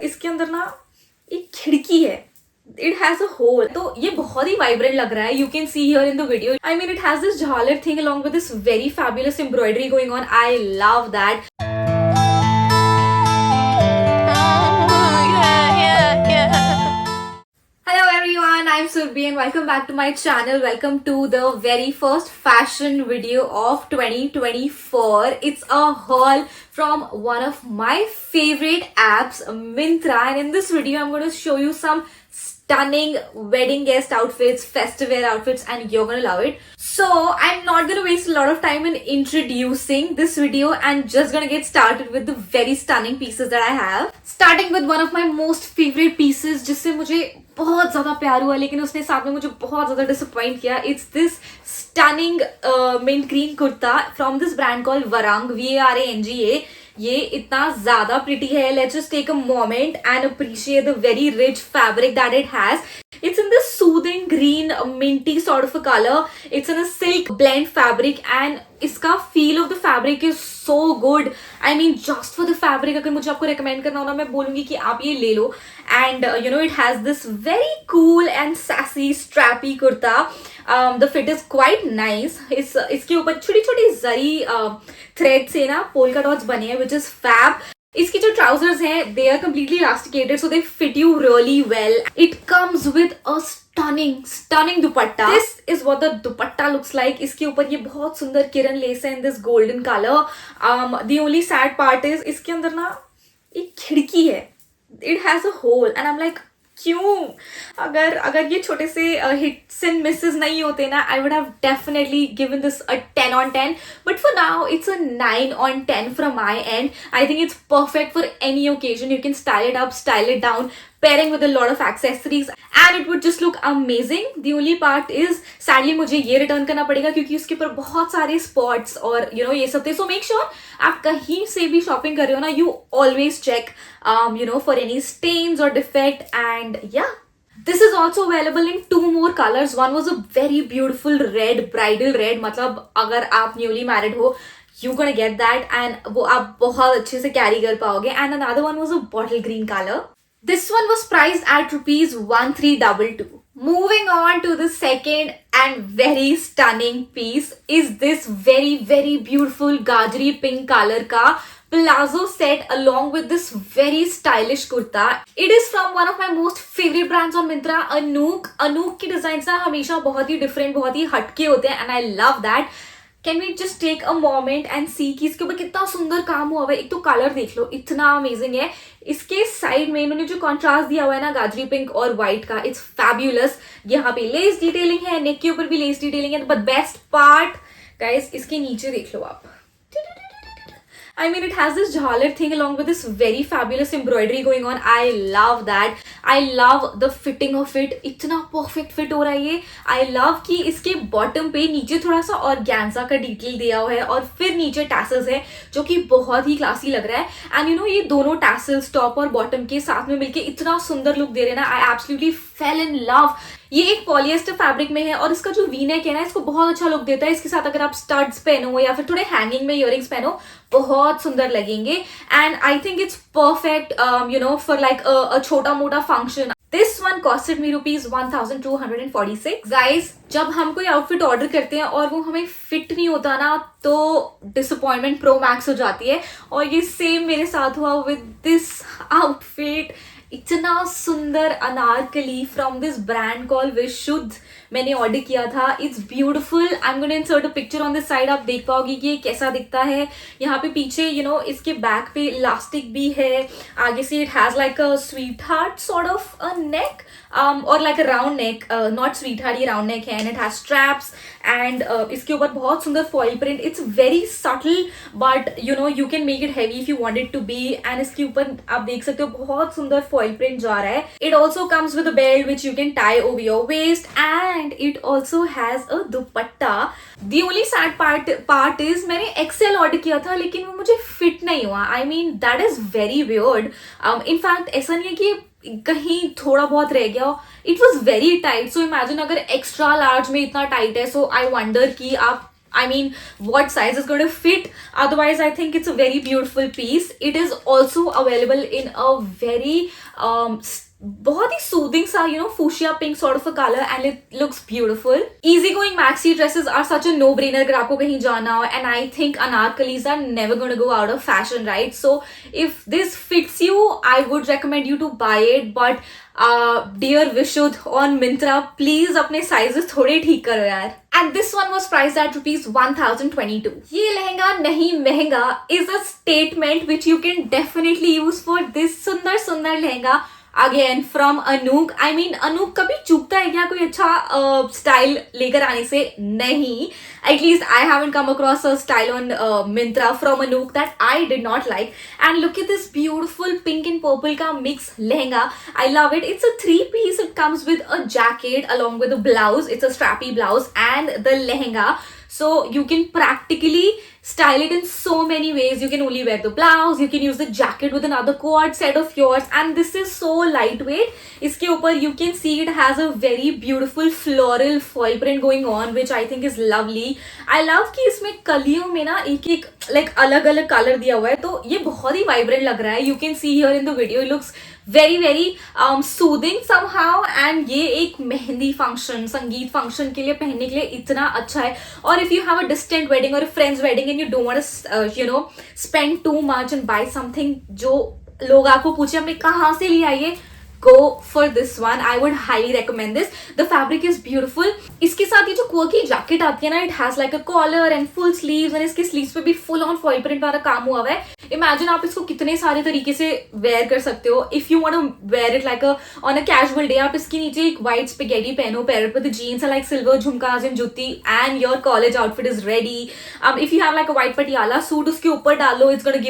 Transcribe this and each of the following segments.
इसके अंदर ना एक खिड़की है. It has a hole. तो ये बहुत ही vibrant लग रहा है. You can see here in the video. I mean, it has this jhalar thing along with this very fabulous embroidery going on. I love that. Hello everyone, I'm Surbhi and welcome back to my channel. Welcome to the very first fashion video of 2024. It's a haul from one of my favorite apps, Myntra, and in this video I'm going to show you some stunning wedding guest outfits, festive wear outfits, and you're gonna love it. So I'm not gonna waste a lot of time in introducing this video and just gonna get started with the very stunning pieces that I have. Starting with one of my most favorite pieces, जिससे मुझे बहुत ज्यादा प्यार हुआ लेकिन उसने साथ में मुझे बहुत ज्यादा डिसअपॉइंट किया. It's this stunning mint green kurta from this brand called Varang, VARANGA. ये इतना ज्यादा प्रिटी है. Let's just take a moment and appreciate the very rich fabric that it has. It's in this soothing green minty sort of a color. It's in a silk blend fabric and इसका feel of the fabric is so good. I mean, just for the fabric अगर मुझे आपको recommend करना हो ना, मैं बोलूँगी कि आप ये ले लो. And it has this very cool and sassy strappy kurta. The fit is quite nice. इसके ऊपर छोटी छोटी जरी थ्रेड से ना पोल्का डॉट्स बने हैं, which is fab. इसकी जो trousers हैं, they are completely elasticated, so they fit you really well. It comes with a stunning dupatta. This is what the dupatta looks like. इसके ऊपर ये बहुत सुंदर किरण लेस है in this golden color. The only sad part is इसके अंदर ना एक खिड़की है. It has a hole and I'm like, क्यों? अगर ये छोटे से hits and misses नहीं होते ना, I would have definitely given this a 10 on 10. But for now, it's a 9 on 10 from my end. I think it's perfect for any occasion. You can style it up, style it down, pairing with a lot of accessories, and it would just look amazing. The only part is, sadly मुझे ये return करना पड़ेगा क्योंकि उसके ऊपर बहुत सारे spots और ये सब थे. So make sure आप कहीं से भी shopping कर रहे हो ना, you always check for any stains or defect. And yeah, this is also available in 2 more colors. One was a very beautiful red, bridal red. मतलब अगर आप newly married हो, you're gonna get that and वो आप बहुत अच्छे से carry कर पाओगे. And another one was a bottle green color. This one was priced at rupees 1322. Moving on to the second and very stunning piece is this very very beautiful gajri pink color ka palazzo set along with this very stylish kurta. It is from one of my most favorite brands on Myntra, Anook. Anook की designs ना हमेशा बहुत ही different, बहुत ही हटके होते हैं and I love that. Can we just take a moment and see कि इसके ऊपर कितना सुंदर काम हुआ है. एक तो कलर देख लो, इतना अमेजिंग है. इसके साइड में इन्होंने जो कॉन्ट्रास्ट दिया हुआ है ना गाजरी पिंक और व्हाइट का, इट्स फैब्यूलस. यहाँ पे लेस डिटेलिंग है, नेक के ऊपर भी लेस डिटेलिंग है. बट बेस्ट पार्ट गाइस, इसके नीचे देख लो आप. I mean, it has this jhalar thing along with this very fabulous embroidery going on. I love that. I love the fitting of it. इतना perfect fit हो रहा है ये. I love कि इसके bottom पे नीचे थोड़ा सा organza का detail दिया हुआ है और फिर नीचे tassels है जो कि बहुत ही classy लग रहा है. And ये दोनों tassels top और bottom के साथ में मिलके इतना सुंदर look दे रहे हैं ना. I absolutely fell in love. ये एक पॉलिएस्टर फैब्रिक में है और इसका जो वी नेक है ना, इसको बहुत अच्छा लुक देता है. इसके साथ अगर आप स्टड्स पहनो या फिर थोड़े हैंगिंग में इयररिंग्स पहनो, बहुत सुंदर लगेंगे. And I think it's perfect for like अ छोटा मोटा function. This one costed me rupees 1246. Guys, जब हम कोई आउटफिट ऑर्डर करते हैं और वो हमें फिट नहीं होता ना, तो डिसअपॉइंटमेंट प्रो मैक्स हो जाती है. और ये सेम मेरे साथ हुआ विद दिस आउटफिट. इतना सुंदर Anarkali from this brand called विशुद्ध मैंने ऑर्डर किया था. It's beautiful. I am gonna insert a picture on this side. आप देख पाओगे कि ये कैसा दिखता है. यहाँ पे पीछे इसके बैक पे इलास्टिक भी है. आगे से it has like a sweetheart sort of a neck और like a round neck. Not sweetheart, ये राउंड नेक है. And it has straps and इसके ऊपर बहुत सुंदर foil print. It's very subtle but you can make it heavy if you want it to be. And इसके ऊपर आप देख सकते हो बहुत सुंदर फॉइल प्रिंट जा रहा है. It also comes with a belt which you can tie over your waist and it also has a dupatta. The only sad part is मैंने XL ऑर्डर किया था लेकिन वो मुझे फिट नहीं हुआ. I mean, that is very weird. In fact, ऐसा नहीं है कि कहीं थोड़ा बहुत रह गया. It was very tight. So imagine अगर extra large में इतना tight है, so I wonder कि आप I mean, what size is going to fit. Otherwise, I think it's a very beautiful piece. It is also available in a very बहुत ही soothing सा fuchsia pink sort of a color and it looks beautiful. Easy going maxi dresses are such a no brainer अगर आपको कहीं जाना हो, and I think anarkalis are never going to go out of fashion, right? So if this fits you, I would recommend you to buy it. But dear Vishud on Myntra, please अपने sizes थोड़े ठीक करो यार. And this one was priced at rupees 1022. ये लहंगा नहीं महंगा is a statement which you can definitely use for this सुंदर सुंदर lehenga. Again from Anouk. I mean, Anouk कभी चूकता है क्या कोई अच्छा स्टाइल लेकर आने से? नहीं. At least I haven't come across a style on Myntra from Anouk that I did not like. And look at this beautiful pink and purple ka mix lehenga. I love it. It's a 3-piece. It comes with a jacket along with a blouse. It's a strappy blouse and the lehenga. So you can practically style it in so many ways. You can only wear the blouse, you can use the jacket with another cord set of yours, and this is so lightweight. इसके ऊपर you can see it has a very beautiful floral foil print going on, which I think is lovely. I love कि इसमें कलियों में ना एक एक like अलग अलग color दिया हुआ है, तो ये बहुत ही vibrant लग रहा है. You can see here in the video, it looks very very soothing somehow. And ये एक मेहंदी फंक्शन, संगीत फंक्शन के लिए पहनने के लिए इतना अच्छा है. और if you have a distant wedding or a friend's wedding and you don't want to spend too much and buy something जो लोग आपको पूछे हमें कहाँ से लिया ये, go for this one. I would highly recommend this. The fabric is beautiful. इसके साथ ये जो quirky jacket आती है ना, it has like a collar and full sleeves, and इसके sleeves पे भी full on foil print वाला काम हुआ है. Imagine आप इसको कितने सारे तरीके से wear कर सकते हो. If you want to wear it like on a casual day, आप इसके नीचे एक white spaghetti पहनो, pair it with the jeans and like silver झुमकास and जुत्ती, and your college outfit is ready. If you have like a white patiala suit, उसके ऊपर डालो, it's gonna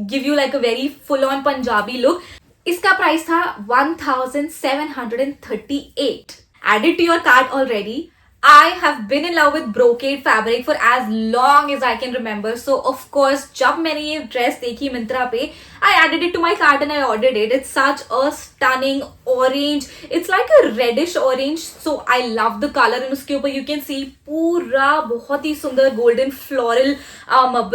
give you like a very full on Punjabi look. इसका price था 1738. Added to your cart already. I have been in love with brocade fabric for as long as I can remember. So of course, जब मैंने ये dress देखी मिंत्रा पे, I added it to my cart and I ordered it. It's such a stunning orange. It's like a reddish orange. So I love the color. And उसके ऊपर you can see पूरा बहुत ही सुंदर golden floral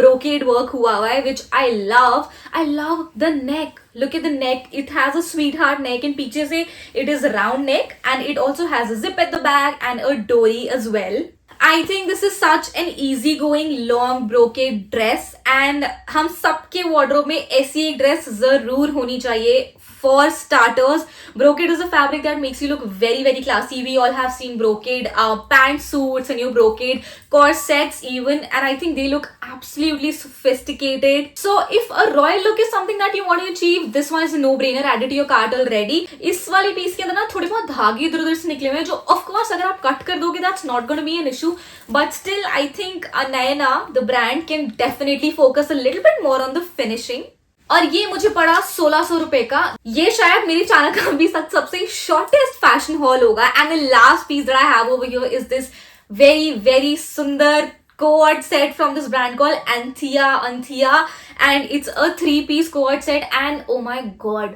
brocade work हुआ है, which I love. I love the neck. Look at the neck. It has a sweetheart neck and पीछे से it is round neck, and it also has a zip at the back and a dory as well. I think this is such an easy-going long brocade dress, and हम सबके wardrobe में ऐसी एक dress जरूर होनी चाहिए. For starters, brocade is a fabric that makes you look very very classy. We all have seen brocade pantsuits and brocade corsets even, and I think they look absolutely sophisticated. So if a royal look is something that you want to achieve, this one is a no-brainer. Add it to your cart already. इस वाली piece के अंदर ना थोड़े बहुत धागे इधर उधर से निकले हुए हैं, जो of course अगर आप कट कर दोगे that's not going to be an issue, but still I think Nayana, the brand, can definitely focus a little bit more on the finishing. और ये मुझे पड़ा 1600 रुपए का. ये शायद मेरे चैनल का भी सबसे शॉर्टेस्ट फैशन हॉल होगा. And the last piece that I have over here is this very very सुंदर coat set from this brand called Anthea, and it's a 3-piece coat set. And oh my god,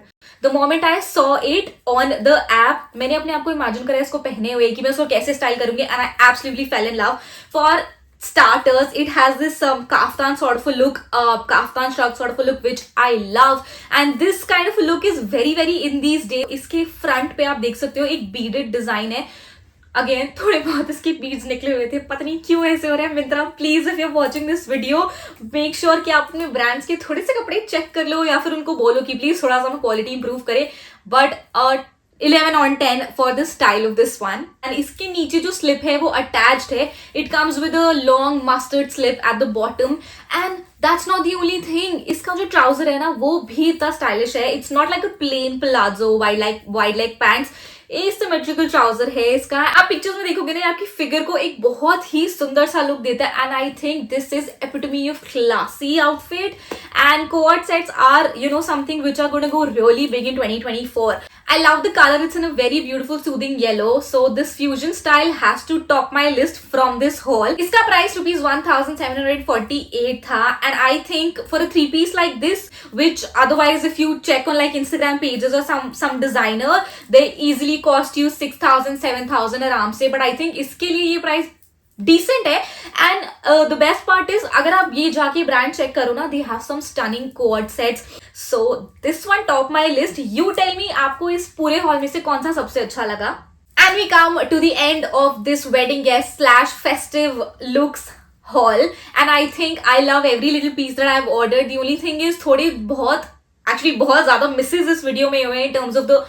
the moment I saw it on the app, मैंने अपने आप को imagine करा इसको पहने हुए कि मैं उसको कैसे स्टाइल करूंगी, and I absolutely fell in love. For starters, it has this kaftan sort of a look, kaftan shrug sort of a look, which I love, and this kind of a look is very very in these days. इसके front पे आप देख सकते हो एक beaded design है. Again थोड़े बहुत इसके बीड्स निकले हुए थे, पता नहीं क्यों ऐसे हो रहे हैं. Myntra, please if you are watching this video, make sure कि आप अपने ब्रांड्स के थोड़े से कपड़े चेक कर लो, या फिर उनको बोलो कि प्लीज थोड़ा सा क्वालिटी इंप्रूव करे. But 11 on 10 for the style of this one. And इसके नीचे जो slip है वो attached है. It comes with a long mustard slip at the bottom, and that's not the only thing. इसका जो trouser है ना वो भी इतना stylish है. It's not like a plain palazzo wide leg pants. Asymmetrical trouser है इसका. आप पिक्चर्स में देखोगे ना, आपकी फिगर को एक बहुत ही सुंदर सा लुक देता है. And I think this is epitome of classy outfit. And coat sets are something which are going to go really big in 2024. I love the color. It's in a very beautiful soothing yellow. So this fusion style has to top my list from this haul. इसका price rupees 1748 था. And I think for a 3-piece like this, which otherwise if you check on like Instagram pages or some designer, they easily cost you 6,000 7,000 आराम से. But I think इसके लिए ये price decent है. And the best part is अगर आप ये जाके ब्रांड चेक करो ना, they have some stunning co-ord sets. So this one top my list. You tell me आपको इस पूरे हॉल में से कौन सा सबसे अच्छा लगा. And we come to the end of this wedding guest slash festive looks haul, and I think I love every little piece that I've ordered. The only thing is थोड़ी बहुत actually बहुत ज़्यादा misses इस video में हुए in terms of the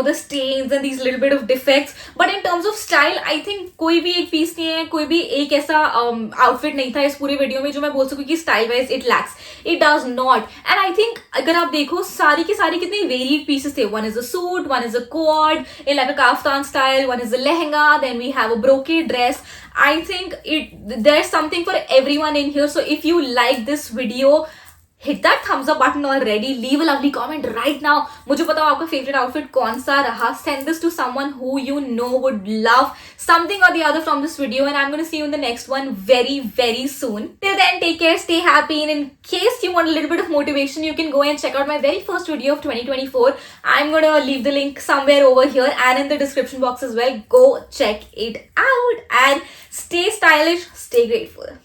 the stains and these little bit of defects. But in terms of style, I think कोई भी एक पीस नहीं है, कोई भी एक ऐसा आउटफिट नहीं था इस पूरे वीडियो में जो मैं बोल सकूँ कि style wise it lacks. It does not. And I think अगर आप देखो सारी की सारी कितने वेरिड पीसेस थे. One is a suit, one is a quad in like a kaftan style, one is a lehenga, then we have a brocade dress. I think there's something for everyone in here. So if you like this video, hit that thumbs up button already. Leave a lovely comment right now. मुझे बताओ आपका favorite outfit कौन सा रहा. Send this to someone who you know would love something or the other from this video, and I'm going to see you in the next one very, very soon. Till then, take care, stay happy, and in case you want a little bit of motivation, you can go and check out my very first video of 2024. I'm going to leave the link somewhere over here and in the description box as well. Go check it out and stay stylish, stay grateful.